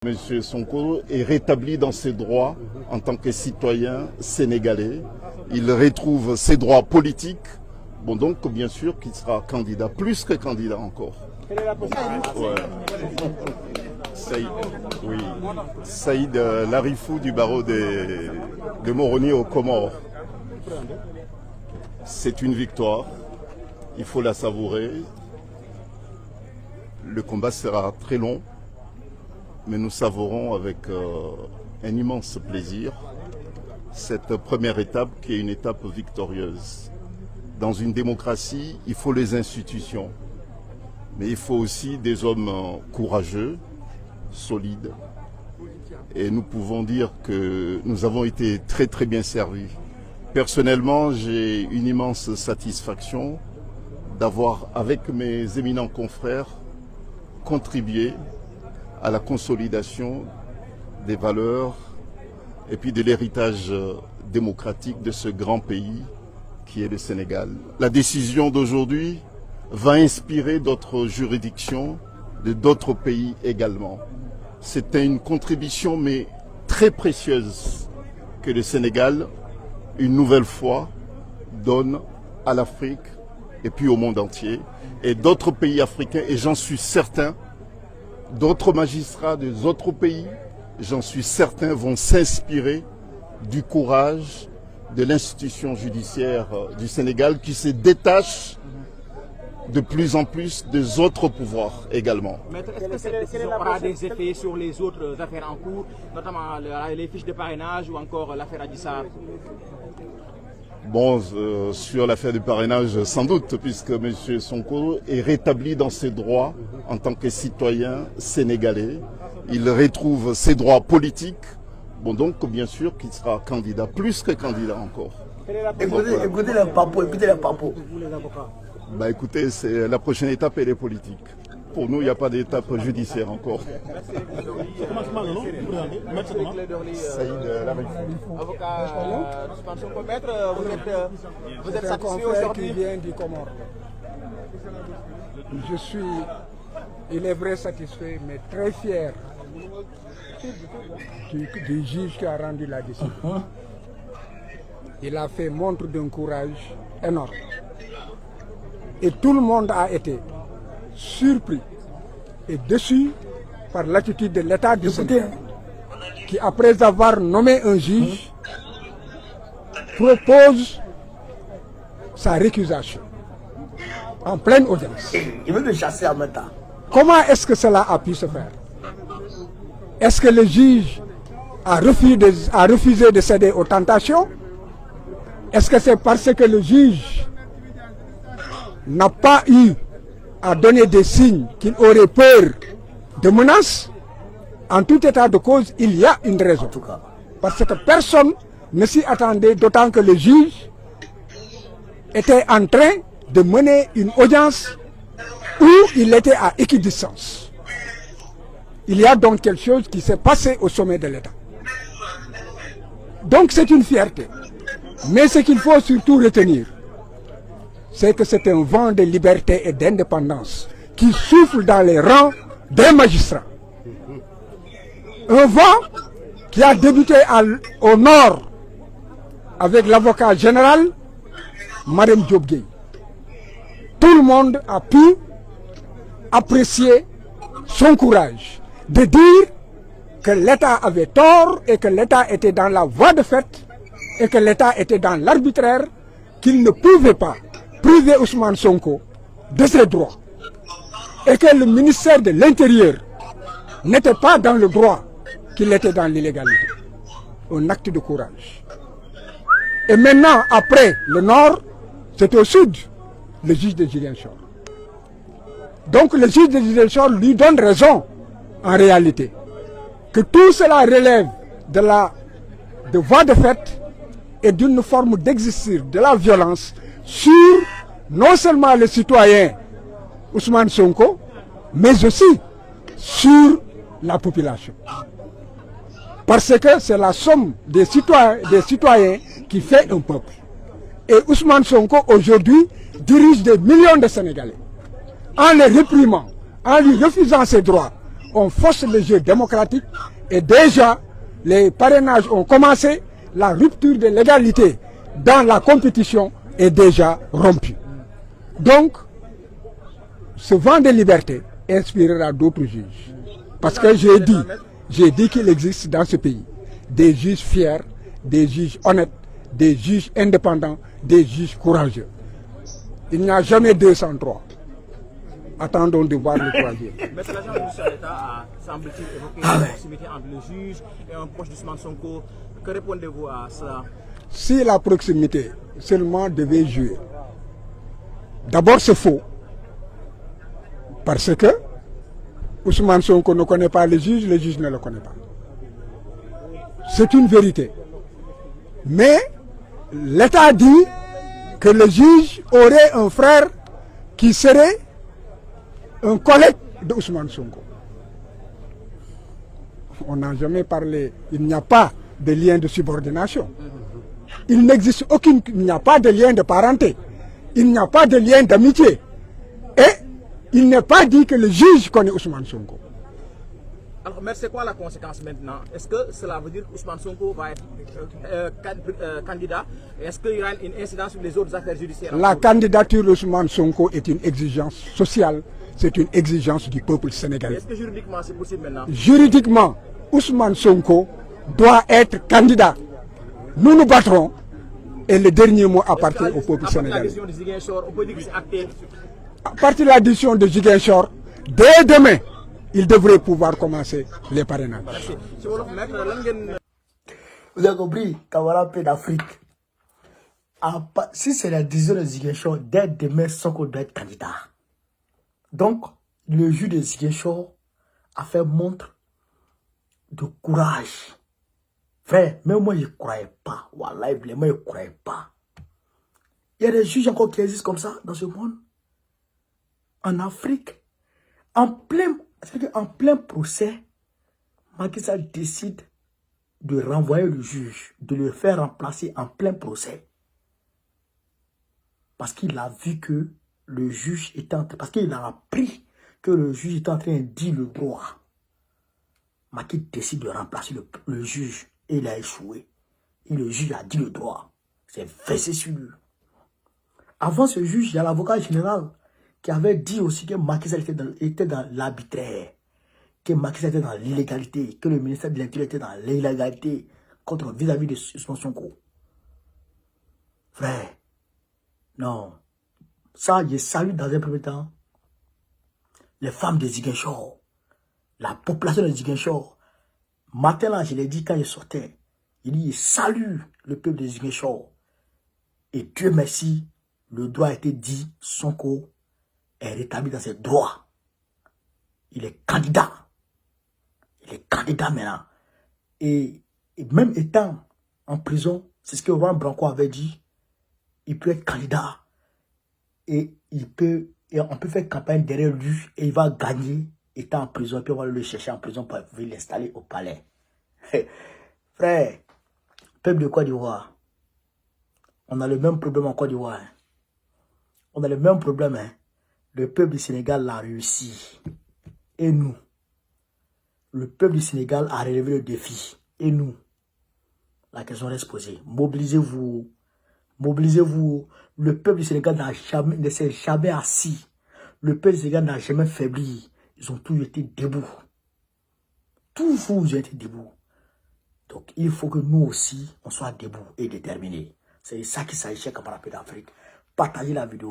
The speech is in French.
M. Sonko est rétabli dans ses droits en tant que citoyen sénégalais. Il retrouve ses droits politiques. Bon, donc, bien sûr qu'il sera candidat, plus que candidat encore. Quelle est la possibilité? Oui. Saïd Larifou du barreau de Moroni aux Comores. C'est une victoire. Il faut la savourer. Le combat sera très long, mais nous savourons avec un immense plaisir cette première étape qui est une étape victorieuse. Dans une démocratie, il faut les institutions, mais il faut aussi des hommes courageux, solides. Et nous pouvons dire que nous avons été très très bien servis. Personnellement, j'ai une immense satisfaction d'avoir, avec mes éminents confrères, contribué à la consolidation des valeurs et puis de l'héritage démocratique de ce grand pays qui est le Sénégal. La décision d'aujourd'hui va inspirer d'autres juridictions de d'autres pays également. C'était une contribution mais très précieuse que le Sénégal, une nouvelle fois, donne à l'Afrique et puis au monde entier. Et d'autres pays africains, et j'en suis certain, d'autres magistrats des autres pays, j'en suis certain, vont s'inspirer du courage de l'institution judiciaire du Sénégal qui se détache de plus en plus des autres pouvoirs également. Maître, est-ce que cette décision aura des effets sur les autres affaires en cours, notamment les fiches de parrainage ou encore l'affaire Adji Sarr? Bon, sur l'affaire du parrainage, sans doute, puisque M. Sonko est rétabli dans ses droits en tant que citoyen sénégalais. Il retrouve ses droits politiques. Bon, donc, bien sûr qu'il sera candidat, plus que candidat encore. Écoutez les papos, écoutez les papos. Bah écoutez, la prochaine étape, elle est politique. Pour nous, il n'y a pas d'étape judiciaire encore. Saïd Larifou. Avocat Ousmane Sonko, maître, vous êtes satisfait aujourd'hui? Qui vient du Comore. Je suis, il est vrai, satisfait, mais très fier du juge qui a rendu la décision. Il a fait montre d'un courage énorme. Et tout le monde a été surpris et déçu par l'attitude de l'État du Sénégal, qui, après avoir nommé un juge, propose sa récusation en pleine audience. Il veut me chasser en même temps. Comment est-ce que cela a pu se faire? Est-ce que le juge a refusé de céder aux tentations? Est-ce que c'est parce que le juge n'a pas eu à donner des signes qu'il aurait peur de menaces? En tout état de cause, il y a une raison. Parce que personne ne s'y attendait, d'autant que le juge était en train de mener une audience où il était à équidistance. Il y a donc quelque chose qui s'est passé au sommet de l'État. Donc c'est une fierté. Mais ce qu'il faut surtout retenir, c'est que c'est un vent de liberté et d'indépendance qui souffle dans les rangs des magistrats. Un vent qui a débuté au nord avec l'avocat général Marème Diop Gueye. Tout le monde a pu apprécier son courage de dire que l'État avait tort et que l'État était dans la voie de fait et que l'État était dans l'arbitraire, qu'il ne pouvait pas priver Ousmane Sonko de ses droits et que le ministère de l'Intérieur n'était pas dans le droit, qu'il était dans l'illégalité. Un acte de courage. Et maintenant, après le nord, c'est au sud, le juge de Ziguinchor. Donc le juge de Ziguinchor lui donne raison, en réalité, que tout cela relève de voie de fait et d'une forme d'exercice de la violence sur non seulement le citoyen Ousmane Sonko, mais aussi sur la population. Parce que c'est la somme des citoyens qui fait un peuple. Et Ousmane Sonko aujourd'hui dirige des millions de Sénégalais. En les réprimant, en lui refusant ses droits, on fausse le jeu démocratique et déjà les parrainages ont commencé, la rupture de l'égalité dans la compétition est déjà rompue. Donc, ce vent de liberté inspirera d'autres juges. Parce que j'ai dit qu'il existe dans ce pays des juges fiers, des juges honnêtes, des juges indépendants, des juges courageux. Il n'y a jamais 203. Attendons de voir le troisième. Mais c'est l'agent du ministère d'État a, semble-t-il, évoqué une proximité entre le juge et un proche d'Ousmane Sonko. Que répondez-vous à cela? Si la proximité seulement devait jouer, d'abord c'est faux. Parce que Ousmane Sonko ne connaît pas le juge ne le connaît pas. C'est une vérité. Mais l'État dit que le juge aurait un frère qui serait un collègue de Ousmane Sonko. On n'a jamais parlé, il n'y a pas de lien de subordination. Il n'existe il n'y a pas de lien de parenté. Il n'y a pas de lien d'amitié. Et il n'est pas dit que le juge connaît Ousmane Sonko. Alors, mais c'est quoi la conséquence maintenant? Est-ce que cela veut dire qu'Ousmane Sonko va être candidat? Est-ce qu'il y aura une incidence sur les autres affaires judiciaires? La candidature d'Ousmane Sonko est une exigence sociale, c'est une exigence du peuple sénégalais. Est-ce que juridiquement c'est possible maintenant? Juridiquement, Ousmane Sonko doit être candidat. Nous nous battrons et le dernier mot appartient au peuple sénégalais. On peut dire que c'est acté. À partir de la décision de Ziguinchor, dès demain, il devrait pouvoir commencer les parrainages. Vous avez compris, camarade peu d'Afrique. Si c'est la décision de Ziguinchor, dès demain, Sonko doit être candidat. Donc, le juge de Ziguinchor a fait montre de courage. Frère, même moi, je ne croyais pas. Wallah, moi, je ne croyais pas. Il y a des juges encore qui existent comme ça dans ce monde. En Afrique, en plein procès, Macky Sall décide de renvoyer le juge, de le faire remplacer en plein procès. Parce qu'il a vu que le juge était en train, parce qu'il a appris que le juge était en train de dire le droit. Macky décide de remplacer le juge et il a échoué. Et le juge a dit le droit. C'est versé sur lui. Avant ce juge, il y a l'avocat général qui avait dit aussi que Macky Sall était dans l'arbitraire, que Macky Sall était dans l'illégalité, que le ministère de l'Intérieur était dans l'illégalité contre vis-à-vis de Ousmane Sonko. Frère, non. Ça, je salue dans un premier temps les femmes de Ziguinchor, la population de Ziguinchor. Matin là, je l'ai dit quand je sortais, il dit, je salue le peuple de Ziguinchor. Et Dieu merci, le droit a été dit, Sonko est rétabli dans ses droits. Il est candidat. Il est candidat maintenant. Et même étant en prison, c'est ce que Juan Branco avait dit, il peut être candidat. Et on peut faire campagne derrière lui et il va gagner étant en prison. Et puis on va le chercher en prison pour l'installer au palais. Frère, peuple de Côte d'Ivoire, on a le même problème en Côte d'Ivoire. On a le même problème. Le peuple du Sénégal l'a réussi. Et nous, le peuple du Sénégal a relevé le défi. Et nous, la question reste posée. Mobilisez-vous. Mobilisez-vous. Le peuple du Sénégal ne s'est jamais assis. Le peuple du Sénégal n'a jamais faibli. Ils ont tous été debout. Tous vous ont été debout. Donc, il faut que nous aussi, on soit debout et déterminés. C'est ça qui s'agit, camarades d'Afrique. Partagez la vidéo.